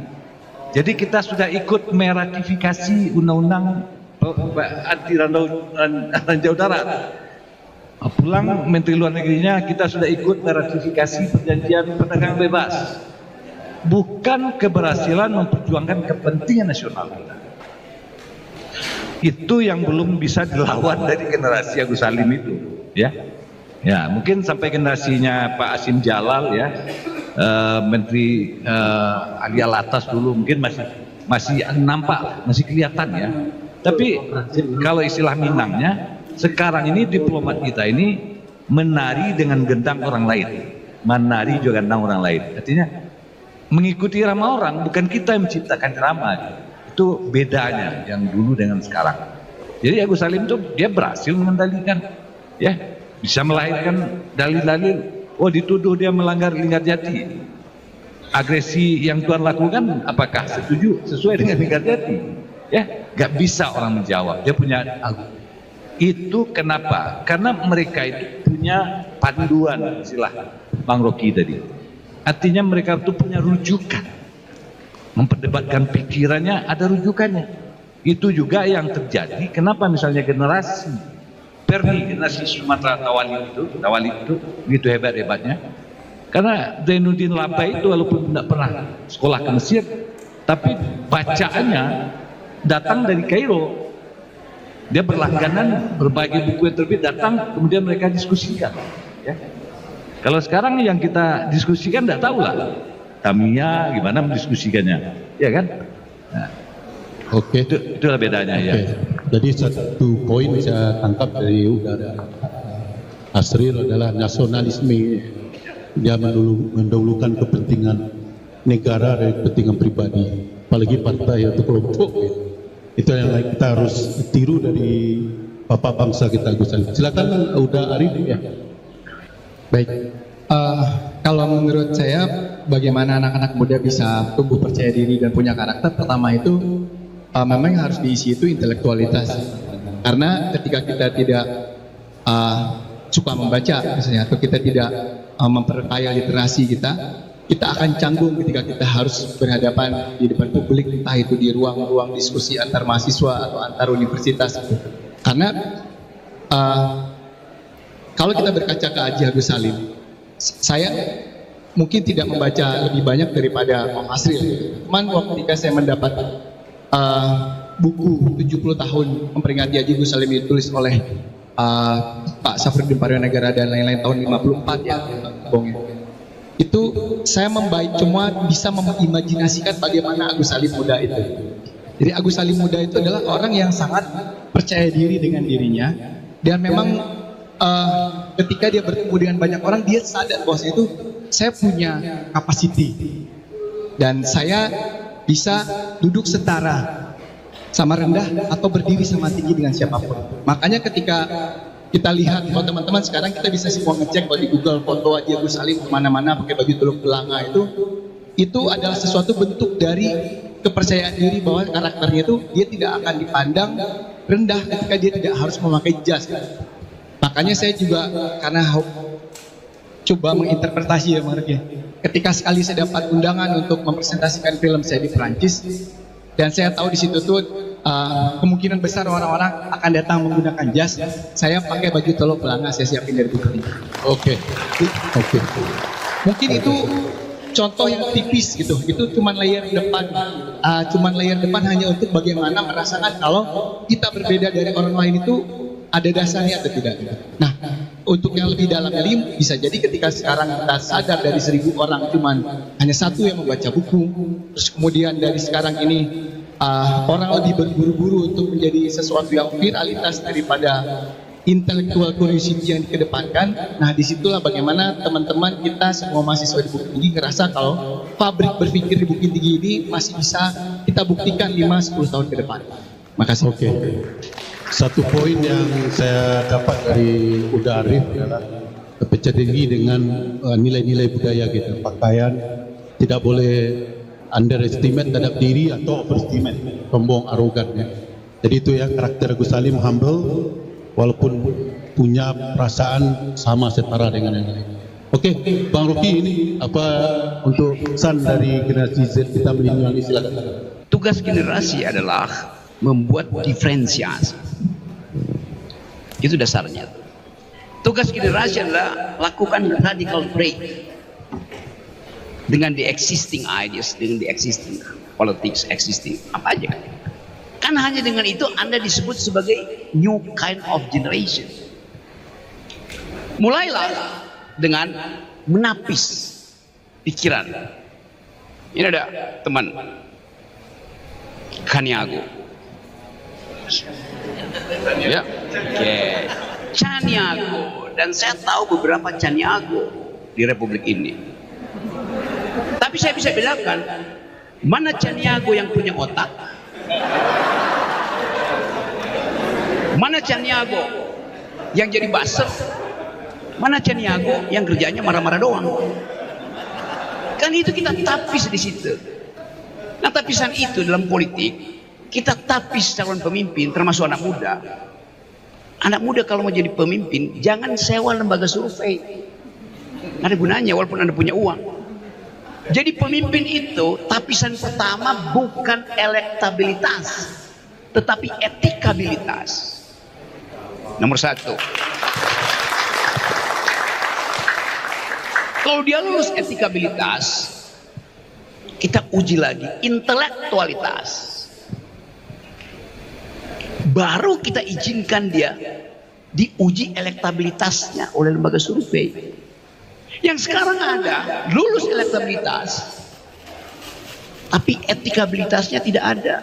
Jadi kita sudah ikut meratifikasi undang-undang anti ranjau darat. Pulang Menteri Luar Negerinya kita sudah ikut meratifikasi perjanjian perdagangan bebas. Bukan keberhasilan memperjuangkan kepentingan nasional kita. Itu yang belum bisa dilawan dari generasi Agus Salim itu, ya. Ya, mungkin sampai generasinya Pak Hasim Jalal, ya, Menteri Ali Alatas dulu mungkin masih nampak, masih kelihatan, ya. Tapi kalau istilah Minangnya, sekarang ini diplomat kita ini menari dengan gendang orang lain, menari juga gendang orang lain. Artinya mengikuti irama orang, bukan kita yang menciptakan irama. Itu bedanya yang dulu dengan sekarang. Jadi Agus Salim itu dia berhasil mengendalikan, ya, bisa melahirkan dalil-dalil. Oh, dituduh dia melanggar Linggarjati. Agresi yang Tuhan lakukan apakah sesuai dengan Linggarjati? Ya, nggak bisa orang menjawab. Dia punya itu kenapa? Karena mereka itu punya panduan, istilah Bang Rocky tadi. Artinya mereka itu punya rujukan. Memperdebatkan pikirannya ada rujukannya. Itu juga yang terjadi. Kenapa misalnya generasi Perni, generasi Sumatera Tawali itu begitu hebat-hebatnya. Karena Zainuddin Labai itu walaupun tidak pernah sekolah ke Mesir, tapi bacaannya datang dari Kairo. Dia berlangganan berbagai buku yang terbit datang, kemudian mereka diskusikan. Ya. Kalau sekarang yang kita diskusikan tidak tahu lah. Tamiya gimana mendiskusikannya, ya kan? Nah, Oke. Itulah bedanya, ya. Jadi satu poin saya tangkap dari udara Asril adalah nasionalisme. Dia mendahulukan kepentingan negara dari kepentingan pribadi, apalagi partai atau kelompok. Itu yang kita harus tiru dari bapak bangsa kita, Agus Salim. Silakan, udah Arif, ya. Baik. Kalau menurut saya, bagaimana anak-anak muda bisa tumbuh percaya diri dan punya karakter, pertama itu memang yang harus diisi itu intelektualitas. Karena ketika kita tidak suka membaca misalnya, atau kita tidak memperkaya literasi kita akan canggung ketika kita harus berhadapan di depan publik, entah itu di ruang-ruang diskusi antar mahasiswa atau antar universitas. Karena kalau kita berkaca ke Haji Agus Salim, saya mungkin tidak membaca lebih banyak daripada Om Asril. Cuman ketika saya mendapat buku 70 tahun memperingati Haji Agus Salim ditulis oleh Pak Safruddin Parionegara dan lain-lain tahun 54, ya, Bong. Itu saya cuma bisa mengimajinasikan bagaimana Agus Salim muda itu. Jadi Agus Salim muda itu adalah orang yang sangat percaya diri dengan dirinya, dan memang ketika dia bertemu dengan banyak orang, dia sadar bahwa itu saya punya kapasiti dan saya bisa duduk setara sama rendah atau berdiri sama tinggi dengan siapapun. Makanya ketika kita lihat, kalau teman-teman sekarang kita bisa semua ngecek kalau di Google foto Haji Agus Salim kemana-mana pakai baju teluk belanga, itu adalah sesuatu bentuk dari kepercayaan diri bahwa karakternya itu dia tidak akan dipandang rendah ketika dia tidak harus memakai jas. Makanya saya juga karena coba menginterpretasi, ya, Mark, ya. Ketika sekali saya dapat undangan untuk mempresentasikan film saya di Perancis, dan saya tahu di situ tuh kemungkinan besar orang-orang akan datang menggunakan jas, saya pakai baju teluk belanga, saya siapin dari buku. Oke. Mungkin itu contoh yang tipis gitu. Itu cuman layer depan hanya untuk bagaimana merasakan kalau kita berbeda dari orang lain itu ada dasarnya atau tidak. Nah, untuk yang lebih dalam lagi, bisa jadi ketika sekarang kita sadar dari 1000 orang cuman hanya satu yang membaca buku, terus kemudian dari sekarang ini orang lebih berburu-buru untuk menjadi sesuatu yang viralitas daripada intellectual curiosity yang dikedepankan. Nah, disitulah bagaimana teman-teman kita semua mahasiswa di Bukit Tinggi ngerasa kalau pabrik berpikir di Bukit Tinggi ini masih bisa kita buktikan 5-10 tahun ke depan. Makasih. Oke. Satu poin yang saya dapat dari Uda Arif adalah percaya diri dengan nilai-nilai budaya kita. Pakaian tidak boleh underestimate terhadap diri atau overestimate, sombong, arogan, ya. Jadi itu ya karakter Agus Salim, humble, walaupun punya perasaan sama setara dengan yang lain. Oke, Bang Rocky, ini apa untuk pesan dari generasi Z kita milenial ini, silakan. Tugas generasi adalah membuat diferensiasi. Itu dasarnya. Tugas generasi adalah lakukan radical break dengan the existing ideas, dengan the existing politics, existing apa aja kan. Kan hanya dengan itu Anda disebut sebagai new kind of generation. Mulailah dengan menapis pikiran. Ini ada teman Caniago. Ya, oke. Caniago, dan saya tahu beberapa Caniago di Republik ini. Tapi saya bisa bedakan mana Caniago yang punya otak, mana Caniago yang jadi buzzer, mana Caniago yang kerjanya marah-marah doang. Kan itu kita tapis di situ. Nah, tapisan itu dalam politik kita tapis calon pemimpin, termasuk anak muda. Anak muda kalau mau jadi pemimpin, jangan sewa lembaga survei. Nggak ada gunanya walaupun Anda punya uang. Jadi pemimpin itu tapisan pertama bukan elektabilitas, tetapi etikabilitas. Nomor 1. Kalau dia lulus etikabilitas, kita uji lagi intelektualitas. Baru kita izinkan dia diuji elektabilitasnya oleh lembaga survei. Yang sekarang ada lulus elektabilitas tapi etikabilitasnya tidak ada,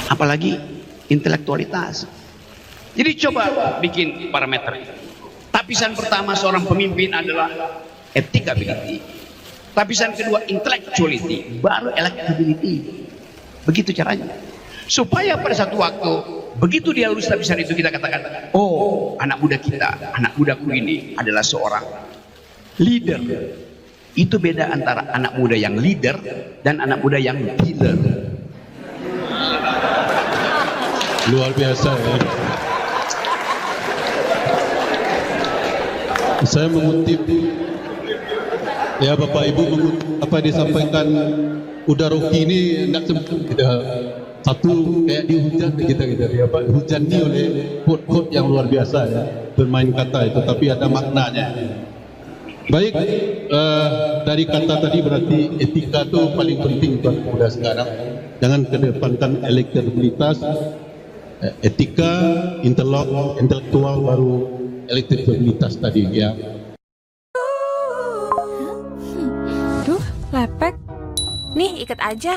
apalagi intelektualitas. Jadi coba bikin parameter. Tapisan pertama seorang pemimpin adalah etikability, tapisan kedua intellectuality, baru electability. Begitu caranya. Supaya pada satu waktu begitu dia lulus tapisan itu kita katakan, oh, anak muda kita, anak mudaku ini adalah seorang leader. Itu beda antara anak muda yang leader dan anak muda yang dealer. Luar biasa ya. Saya mengutip ya Bapak Ibu, apa yang disampaikan Uda Rocky ini tidak sempat kita satu kayak dihujat kita ya Pak, hujani oleh quote-quote yang luar biasa ya, bermain kata itu tapi ada maknanya. Baik, dari kata tadi berarti etika itu paling penting buat muda sekarang. Jangan kedepankan elektabilitas, etika, intelektual baru elektabilitas tadi ya. Duh, lepek. Nih, ikat aja.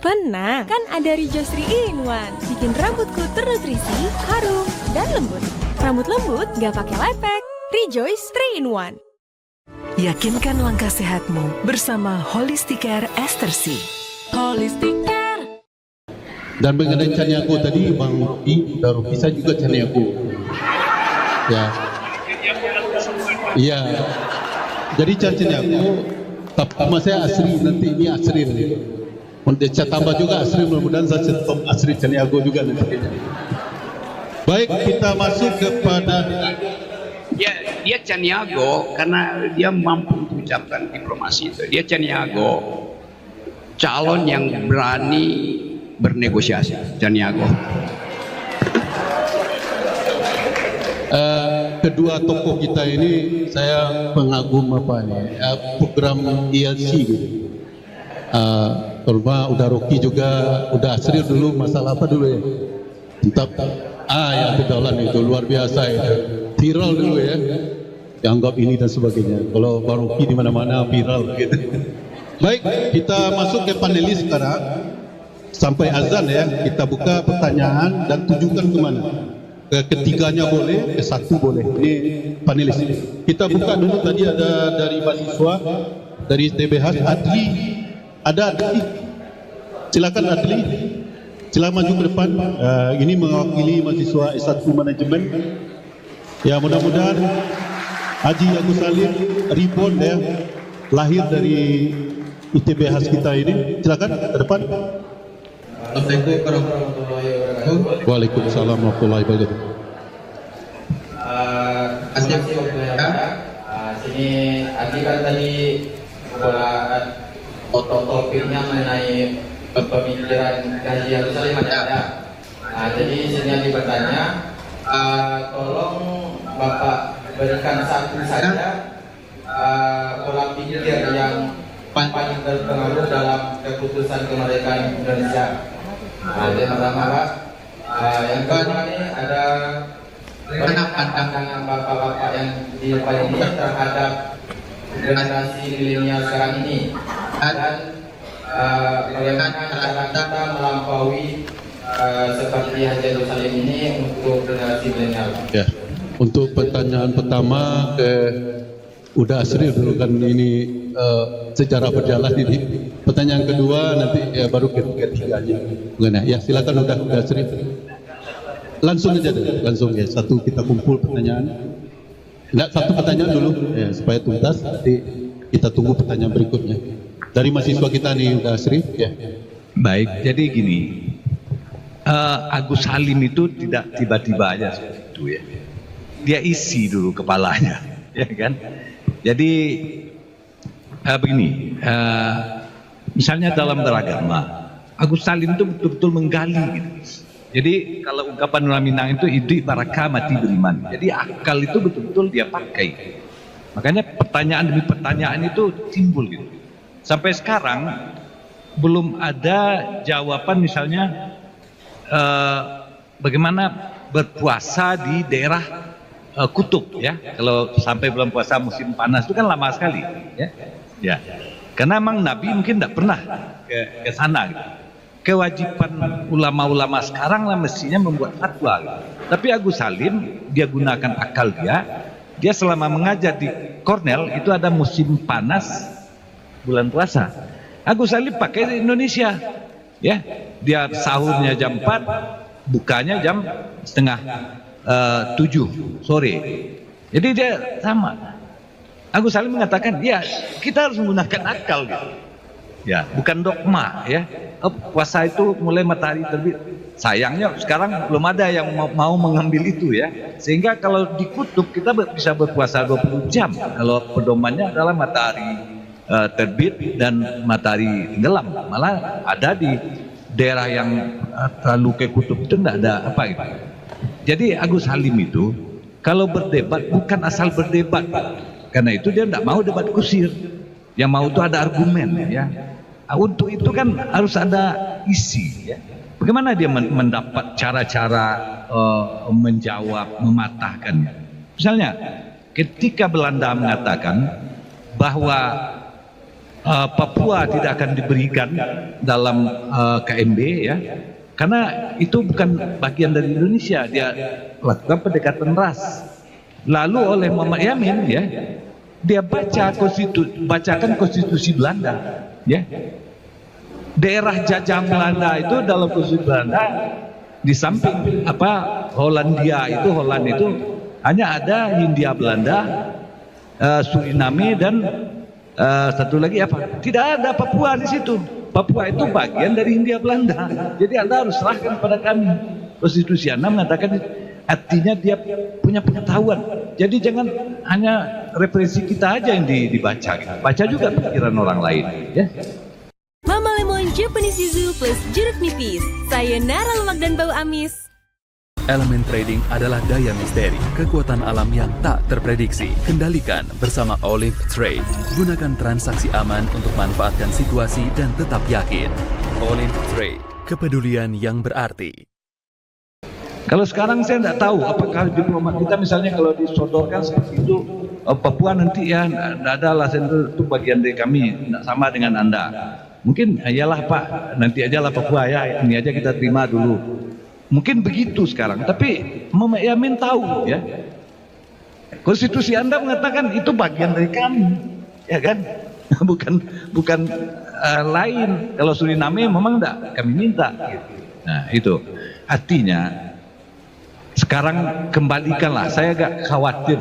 Tenang, kan ada Rejoice 3-in-1. Bikin rambutku ternutrisi, harum, dan lembut. Rambut lembut gak pakai lepek. Rejoice 3-in-1. Yakinkan langkah sehatmu bersama Holisticare Ester C. Holisticare. Dan mengenai Caniago tadi, Bang Rocky, Rocky saya juga Caniago. Ya. Iya. Jadi Caniago, nama saya Asri, nanti ini Asri nanti. Saya tambah juga Asri, mudah-mudahan saya stop Asri Caniago juga nanti. Baik, kita masuk kepada ya, dia Caniago karena dia mampu mengucapkan diplomasi itu. Dia Caniago, calon yang berani bernegosiasi. Caniago. Kedua tokoh kita ini saya pengagum apa nih, program ILC gitu. Terutama udah Rocky juga, udah Asri dulu masalah apa dulu ya? Tentang ya Bedaulan itu luar biasa itu, viral dulu ya. Dianggap ini dan sebagainya. Kalau Bang Rocky di mana-mana viral gitu. Baik, kita masuk ke panelis sekarang. Sampai azan ya, kita buka pertanyaan dan tujukan kemana? Ketiganya boleh, ke satu boleh. Ini panelis. Kita buka dulu, tadi ada dari mahasiswa dari TBH, Adli. Ada Adli. Silakan Adli. Silakan maju ke depan. Ini mewakili mahasiswa S1 manajemen. Ya, mudah-mudahan Haji Agus Salim Ribon ya, lahir dari ITBH kita ini. Silakan ke depan. Assalamualaikum warahmatullahi wabarakatuh. Waalaikumsalam warahmatullahi wabarakatuh. Asif sini Adi kan tadi topiknya mengenai pemikiran Haji Yerusalem ada. Nah, jadi sini Adi bertanya, tolong Bapak berikan satu saja pola pikir yang paling berpengaruh dalam keputusan kemerdekaan Indonesia. Nah, yang pertama Pak, yang kedua ini ada pandangan bapak-bapak yang di paling ini terhadap generasi milenial sekarang ini, dan bagaimana cara kita melampaui seperti Haji Yerusalem ini untuk generasi milenial. Ya, untuk pertanyaan pertama udah Asril dulu kan ini secara berjalan ini. Pertanyaan kedua nanti ya baru ketiganya. Ya silakan udah Asril. Langsung aja deh, langsung ya. Satu kita kumpul pertanyaan. Enggak, satu pertanyaan dulu ya, supaya tuntas. Nanti kita tunggu pertanyaan berikutnya. Dari mahasiswa kita nih udah Asril ya. Baik, jadi gini. Agus Salim itu tidak tiba-tiba aja seperti itu ya. Dia isi dulu kepalanya, ya kan? Jadi begini, misalnya dalam beragama, Agus Salim itu betul-betul menggali gitu. Jadi kalau ungkapan orang Minang itu idik barakah mati beriman. Jadi akal itu betul-betul dia pakai. Makanya pertanyaan demi pertanyaan itu timbul gitu. Sampai sekarang belum ada jawaban misalnya bagaimana berpuasa di daerah kutub ya. Kalau sampai bulan puasa musim panas itu kan lama sekali ya. Ya. Karena memang Nabi mungkin tidak pernah ke sana gitu. Kewajiban ulama-ulama sekarang lah mestinya membuat fatwa gitu. Tapi Agus Salim dia gunakan akal dia selama mengajar di Cornell itu ada musim panas bulan puasa. Agus Salim pakai di Indonesia ya. Dia sahurnya jam 4, bukanya jam setengah 7 sore. Jadi dia sama. Agus Salim mengatakan, ya kita harus menggunakan akal gitu. Ya, bukan dogma ya. Puasa itu mulai matahari terbit. Sayangnya sekarang belum ada yang mau mengambil itu ya. Sehingga kalau di kutub kita bisa berpuasa 20 jam. Kalau pedomannya adalah matahari terbit dan matahari tenggelam. Malah ada di daerah yang terlalu ke kutub itu tidak ada apa gitu. Jadi Agus Salim itu kalau berdebat bukan asal berdebat, karena itu dia tidak mau debat kusir, yang mau itu ada argumen ya. Untuk itu kan harus ada isi ya. Bagaimana dia mendapat cara-cara menjawab, mematahkannya. Misalnya ketika Belanda mengatakan bahwa Papua tidak akan diberikan dalam KMB ya, karena itu bukan bagian dari Indonesia, dia lakukan pendekatan ras. Lalu oleh Muhammad Yamin ya, dia bacakan konstitusi Belanda ya. Daerah jajah Belanda itu dalam konstitusi Belanda di samping Holland itu hanya ada Hindia Belanda, Suriname dan satu lagi apa? Tidak ada Papua di situ. Papua itu bagian dari Hindia Belanda. Jadi Anda harus serahkan kepada kami. Konstitusi Anda mengatakan artinya dia punya pengetahuan. Jadi jangan hanya referensi kita aja yang dibaca. Baca juga pikiran orang lain. Ya. Mama Lemon Japanese Yuzu plus jeruk nipis. Sayonara lemak dan bau amis. Elemen trading adalah daya misteri, kekuatan alam yang tak terprediksi. Kendalikan bersama Olive Trade. Gunakan transaksi aman untuk manfaatkan situasi dan tetap yakin. Olive Trade, kepedulian yang berarti. Kalau sekarang saya tidak tahu apakah diplomat kita misalnya kalau disodorkan seperti itu, Papua nanti ya tidak ada alasan itu bagian dari kami, tidak sama dengan Anda. Mungkin iyalah Pak, nanti aja lah Papua ya, ini aja kita terima dulu. Mungkin begitu sekarang, tapi Muhammad Yamin tahu ya. Konstitusi Anda mengatakan itu bagian dari kami, ya kan? bukan lain. Kalau Suriname memang enggak kami minta gitu. Nah, itu. Artinya sekarang kembalikanlah, saya agak khawatir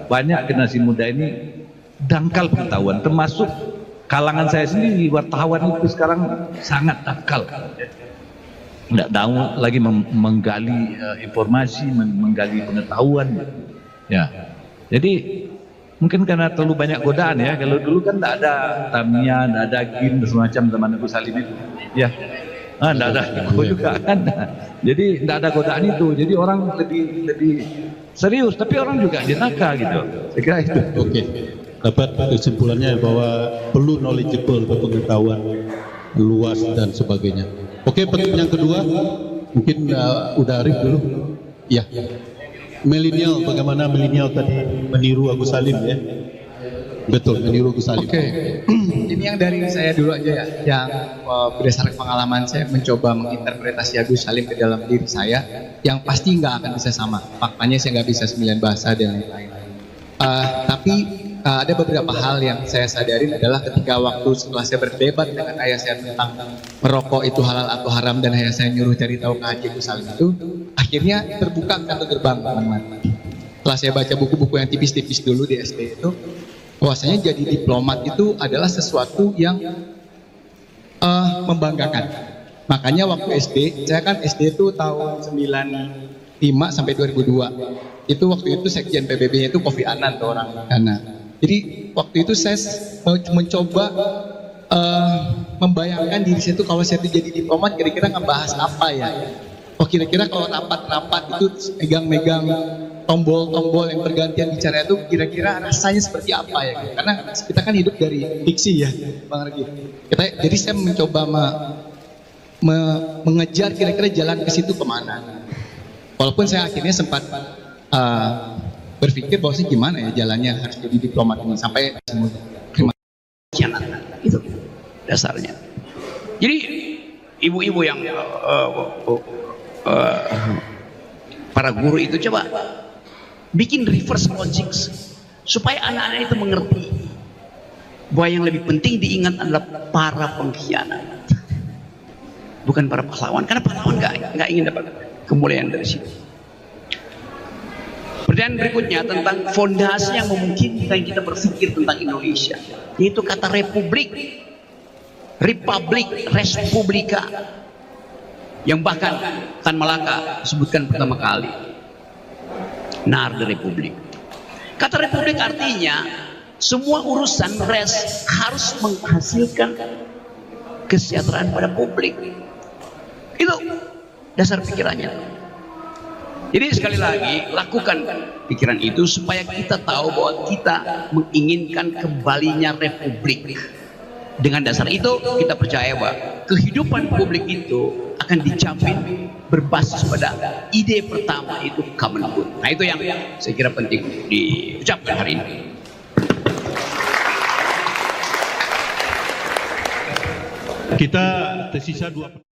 banyak generasi muda ini dangkal pengetahuan, termasuk kalangan saya sendiri, wartawan itu sekarang sangat dangkal. nggak tahu lagi menggali informasi, menggali pengetahuan, ya. Jadi mungkin karena terlalu banyak godaan ya. Kalau dulu kan tidak ada Tamiya, tidak ada GIM semacam zaman Agus Salim itu, ya. Tidak ada Eko juga kan. Jadi tidak ada godaan itu. Jadi orang lebih serius, tapi orang juga jenaka gitu. Saya kira itu. Oke. Dapat kesimpulannya bahwa perlu knowledgeable, pengetahuan luas dan sebagainya. Oke, yang kedua mungkin udah Arif dulu. Ya. Milenial, bagaimana milenial tadi meniru Agus Salim ya? Betul, meniru Agus Salim. Oke. Ini yang dari saya dulu aja ya, yang berdasarkan pengalaman saya mencoba menginterpretasi Agus Salim ke dalam diri saya, yang pasti nggak akan bisa sama. Faktanya saya nggak bisa 9 bahasa dan lain-lain. Tapi ada beberapa hal yang saya sadarin adalah ketika waktu setelah saya berdebat dengan ayah saya tentang merokok itu halal atau haram, dan ayah saya nyuruh cari tahu ke Haji Agus Salim itu, akhirnya terbuka pintu gerbang teman-teman. Setelah saya baca buku-buku yang tipis-tipis dulu di SD itu, bahwasanya jadi diplomat itu adalah sesuatu yang membanggakan. Makanya waktu SD, saya kan SD itu tahun 95 sampai 2002. Itu waktu itu sekjen PBB-nya itu Kofi Annan tuh orang Ghana. Jadi waktu itu saya mencoba membayangkan diri saya itu kalau saya itu jadi diplomat kira-kira ngebahas apa ya. Oh kira-kira kalau rapat-rapat itu megang-megang tombol-tombol yang bergantian bicara itu kira-kira rasanya seperti apa ya. Karena kita kan hidup dari diksi ya Bang Regi. Jadi saya mencoba mengejar kira-kira jalan ke situ kemana. Walaupun saya akhirnya sempat berpikir bahwa sih gimana ya jalannya harus jadi diplomat ini sampai semua itu dasarnya. Jadi ibu-ibu yang para guru itu coba bikin reverse logic supaya anak-anak itu mengerti bahwa yang lebih penting diingat adalah para pengkhianat, bukan para pahlawan. Karena pahlawan nggak ingin dapat kemuliaan dari situ. Pertanyaan berikutnya tentang fondasi yang memungkinkan kita berpikir tentang Indonesia, yaitu kata republik, respublika, yang bahkan Tan Malaka sebutkan pertama kali. Nar de republik. Kata republik artinya semua urusan res harus menghasilkan kesejahteraan pada publik. Itu dasar pikirannya. Jadi sekali lagi lakukan pikiran itu supaya kita tahu bahwa kita menginginkan kembalinya republik. Dengan dasar itu kita percaya bahwa kehidupan publik itu akan dijamin berbasis pada ide pertama itu common good. Nah itu yang saya kira penting diucapkan hari ini. Kita tersisa 2